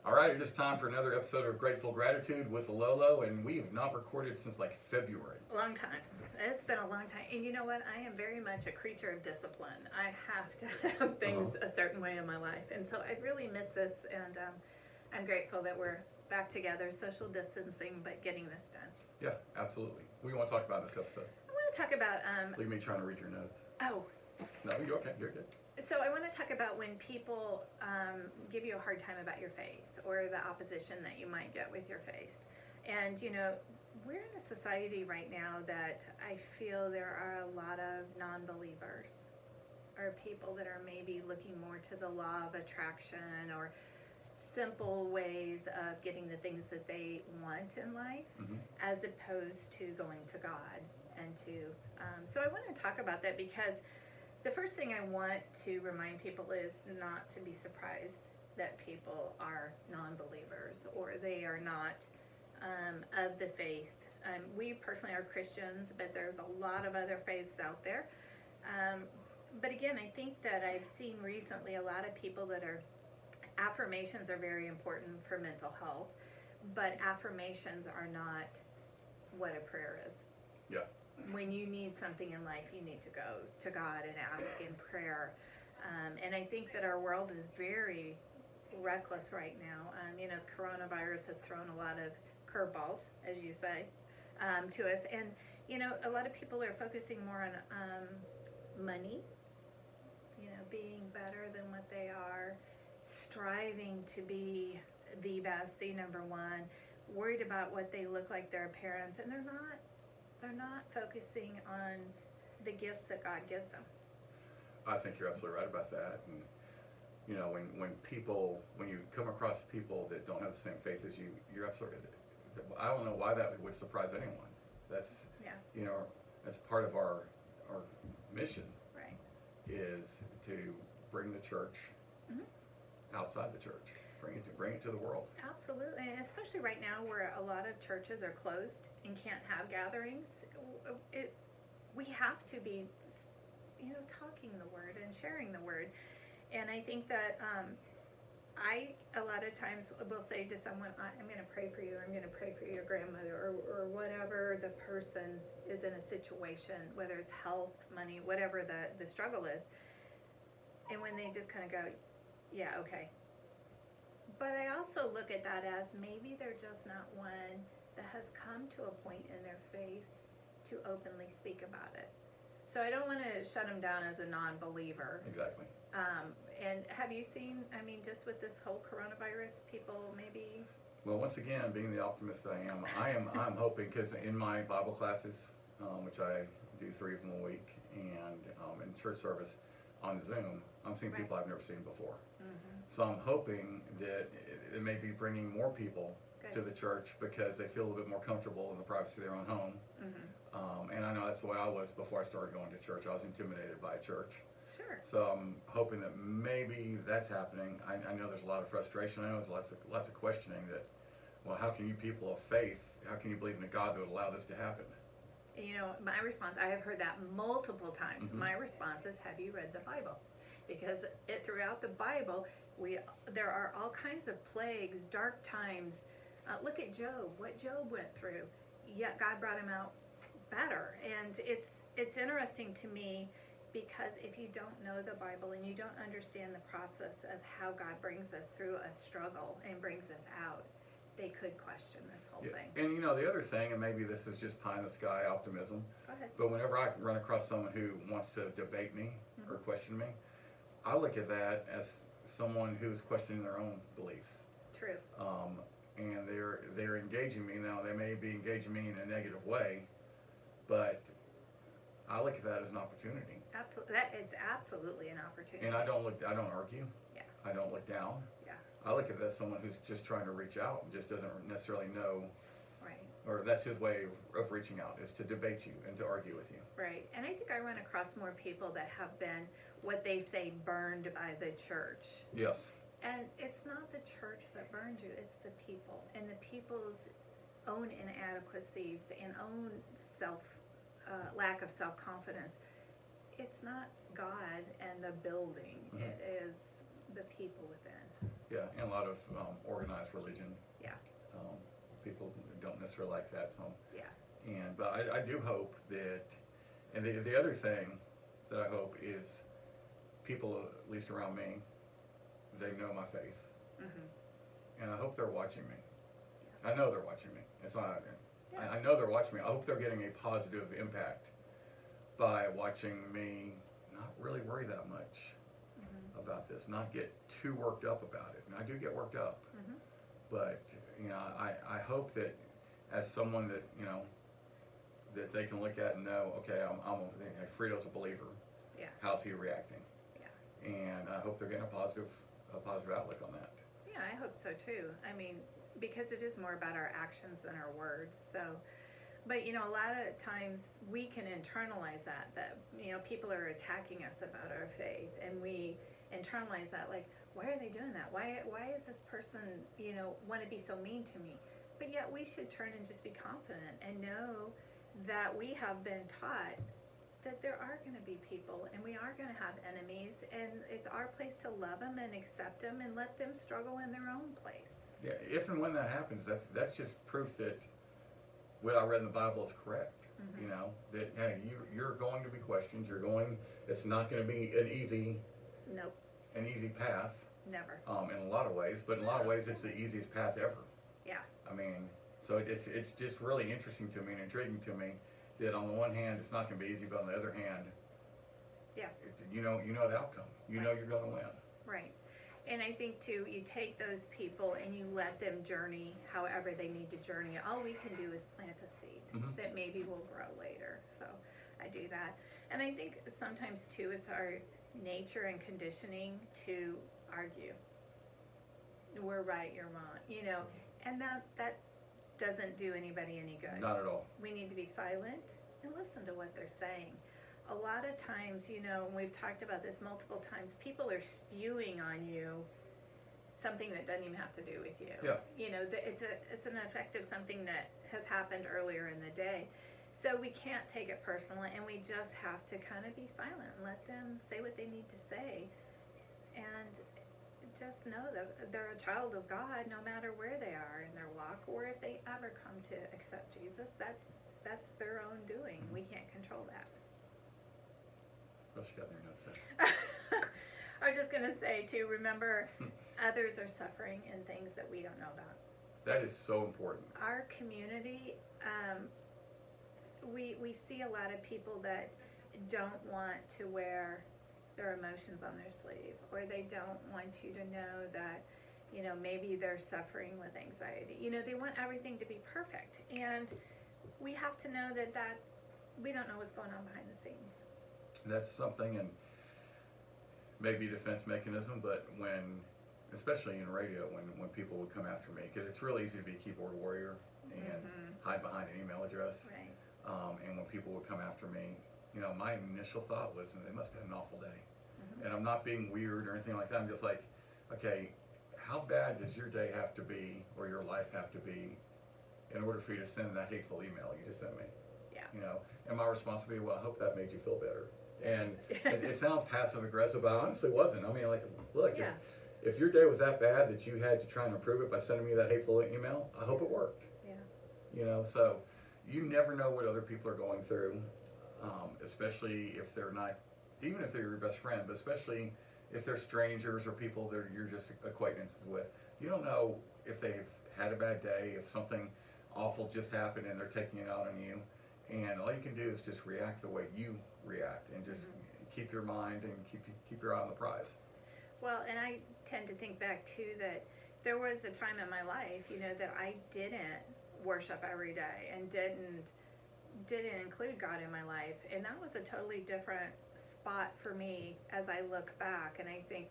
All right, it is time for another episode of Grateful Gratitude with LoLo, and we have not recorded since like February. Long time. It's been a long time. And you know what? I am very much a creature of discipline. I have to have things a certain way in my life. And so I really miss this, and I'm grateful that we're back together, social distancing, but getting this done. Yeah, absolutely. What do you want to talk about this episode? I want to talk about... Leave me trying to read your notes. Oh. No, you're okay. You're good. So I want to talk about when people give you a hard time about your faith or the opposition that you might get with your faith. And, you know, we're in a society right now that I feel there are a lot of non-believers or people that are maybe looking more to the law of attraction or simple ways of getting the things that they want in life, as opposed to going to God and to... so I want to talk about that because the first thing I want to remind people is not to be surprised that people are non-believers or they are not of the faith. We personally are Christians, but there's a lot of other faiths out there. But again, I think that I've seen recently a lot of people that are... Affirmations are very important for mental health, but affirmations are not what a prayer is. Yeah. When you need something in life, you need to go to God and ask in prayer. And I think that our world is very reckless right now. You know, coronavirus has thrown a lot of curveballs, as you say, to us. And, you know, a lot of people are focusing more on money, you know, being better than what they are, striving to be the best, the number one, worried about what they look like their parents, and they're not focusing on the gifts that God gives them. I think you're absolutely right about that. And, you know, when you come across people that don't have the same faith as you, you're absolutely... I don't know why that would surprise anyone. That's, you know, that's part of our mission, right? Is to bring the church outside the church, bring it to the world. Absolutely, and especially right now where a lot of churches are closed and can't have gatherings, we have to be, you know, talking the word and sharing the word. And I think that I a lot of times will say to someone, I'm going to pray for you, I'm going to pray for your grandmother, or whatever the person is in a situation, whether it's health, money, whatever the struggle is. And when they just kind of go, yeah, okay. But I also look at that as maybe they're just not one that has come to a point in their faith to openly speak about it. So I don't want to shut them down as a non-believer. Exactly. And have you seen, I mean, just with this whole coronavirus, people maybe... Well, once again, being the optimist that I'm hoping, because in my Bible classes, which I do 3 of them a week, and in church service on Zoom, I'm seeing people I've never seen before. So I'm hoping that it may be bringing more people to the church because they feel a little bit more comfortable in the privacy of their own home. And I know that's the way I was before I started going to church. I was intimidated by church. Sure. So I'm hoping that maybe that's happening. I know there's a lot of frustration. I know there's lots of questioning that, well, how can you people of faith, how can you believe in a God that would allow this to happen? You know, my response, I have heard that multiple times. My response is, have you read the Bible? Because throughout the Bible, there are all kinds of plagues, dark times. Look at Job, what Job went through. Yet God brought him out better. And it's interesting to me because if you don't know the Bible and you don't understand the process of how God brings us through a struggle and brings us out, they could question this whole thing. And you know, the other thing, and maybe this is just pie in the sky optimism, Go ahead. but whenever I run across someone who wants to debate me or question me, I look at that as someone who's questioning their own beliefs. True. And they're engaging me. Now, they may be engaging me in a negative way, but I look at that as an opportunity. Absolutely, that is absolutely an opportunity. And I don't argue. Yeah. I don't look down. Yeah. I look at that as someone who's just trying to reach out and just doesn't necessarily know. Right. Or that's his way of reaching out, is to debate you and to argue with you. Right. And I think I run across more people that have been what they say burned by the church. Yes. And it's not the church that burned you, it's the people. And the people's own inadequacies and own lack of self-confidence. It's not God and the building. It is the people within. Yeah, and a lot of organized religion. Yeah. Um, People don't necessarily like that, so. Yeah. But I do hope that, and the other thing that I hope is people, at least around me, they know my faith. Mm-hmm. And I hope they're watching me. I know they're watching me. It's not, Yeah. I know they're watching me. I hope they're getting a positive impact by watching me not really worry that much Mm-hmm. about this, not get too worked up about it. And I do get worked up. Mm-hmm. But, I hope that as someone that, that they can look at and know, okay, Frito's a believer. Yeah. How's he reacting? Yeah. And I hope they're getting a positive outlook on that. Yeah, I hope so too. I mean, because it is more about our actions than our words. So, but a lot of times we can internalize that people are attacking us about our faith, and we internalize that, like, why are they doing that? Why is this person, want to be so mean to me? But yet we should turn and just be confident and know that we have been taught that there are going to be people, and we are going to have enemies, and it's our place to love them and accept them and let them struggle in their own place. Yeah, if and when that happens, that's just proof that what I read in the Bible is correct. Mm-hmm. That hey, you're going to be questioned. It's not going to be an easy Nope, path. never. In a lot of ways, but in a lot of ways, it's the easiest path ever. Yeah. I mean, so it's just really interesting to me and intriguing to me that on the one hand, it's not going to be easy, but on the other hand, Yeah. you know the outcome. You know you're going to win. Right. And I think too, you take those people and you let them journey however they need to journey. All we can do is plant a seed Mhm. that maybe will grow later. So I do that. And I think sometimes too, it's our nature and conditioning to argue. We're right, you're wrong, and that doesn't do anybody any good. Not at all. We need to be silent and listen to what they're saying. A lot of times, and we've talked about this multiple times, people are spewing on you something that doesn't even have to do with you. Yeah. It's an effect of something that has happened earlier in the day. So we can't take it personally, and we just have to kind of be silent and let them say what they need to say. And just know that they're a child of God no matter where they are in their walk, or if they ever come to accept Jesus. That's their own doing. We can't control that. What you got in your notes there? I was just going to say too, remember others are suffering in things that we don't know about. That is so important. Our community, we see a lot of people that don't want to wear their emotions on their sleeve, or they don't want you to know that, maybe they're suffering with anxiety. They want everything to be perfect, and we have to know that we don't know what's going on behind the scenes. That's something, and maybe a defense mechanism, but especially in radio, when people would come after me, because it's real easy to be a keyboard warrior and hide behind an email address. Right. And when people would come after me, my initial thought was, they must have had an awful day. And I'm not being weird or anything like that. I'm just like, okay, how bad does your day have to be, or your life have to be, in order for you to send that hateful email you just sent me? Yeah. And my response would be, well, I hope that made you feel better. And it sounds passive aggressive, but I honestly wasn't. I mean, like, look, Yeah. if your day was that bad that you had to try and improve it by sending me that hateful email, I hope it worked. Yeah. So you never know what other people are going through, especially if they're not, even if they're your best friend, but especially if they're strangers or people that you're just acquaintances with. You don't know if they've had a bad day, if something awful just happened and they're taking it out on you. And all you can do is just react the way you react, and just keep your mind and keep your eye on the prize. Well, and I tend to think back too that there was a time in my life, that I didn't worship every day and didn't include God in my life, and that was a totally different spot for me as I look back, and I think,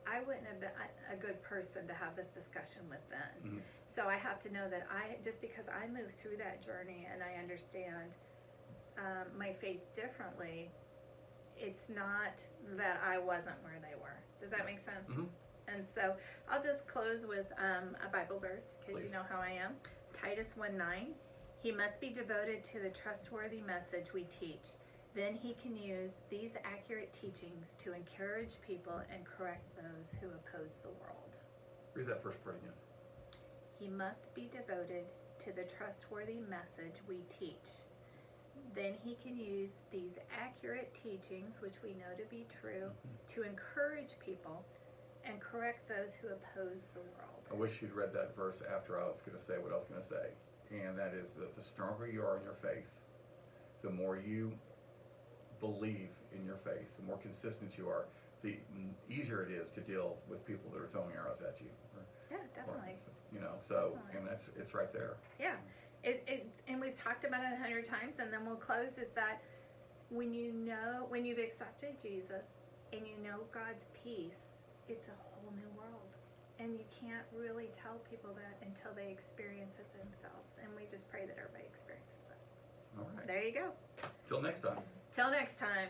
I wouldn't have been a good person to have this discussion with then. Mm-hmm. So I have to know that just because I moved through that journey and I understand my faith differently, it's not that I wasn't where they were. Does that make sense? Mm-hmm. And so I'll just close with a Bible verse, because you know how I am. Titus 1:9. He must be devoted to the trustworthy message we teach. Then he can use these accurate teachings to encourage people and correct those who oppose the world. Read that first part again. He must be devoted to the trustworthy message we teach. Then he can use these accurate teachings, which we know to be true, to encourage people and correct those who oppose the world. I wish you'd read that verse after I was going to say what I was going to say. And that is that the stronger you are in your faith, the more you believe in your faith, the more consistent you are, the easier it is to deal with people that are throwing arrows at you. Yeah, definitely. So, Definitely. and it's right there. Yeah. And we've talked about it 100 times, and then we'll close, is that when you've accepted Jesus and you know God's peace, it's a whole new world. And you can't really tell people that until they experience it themselves. And we just pray that everybody experiences it. All right. There you go. Till next time. Till next time.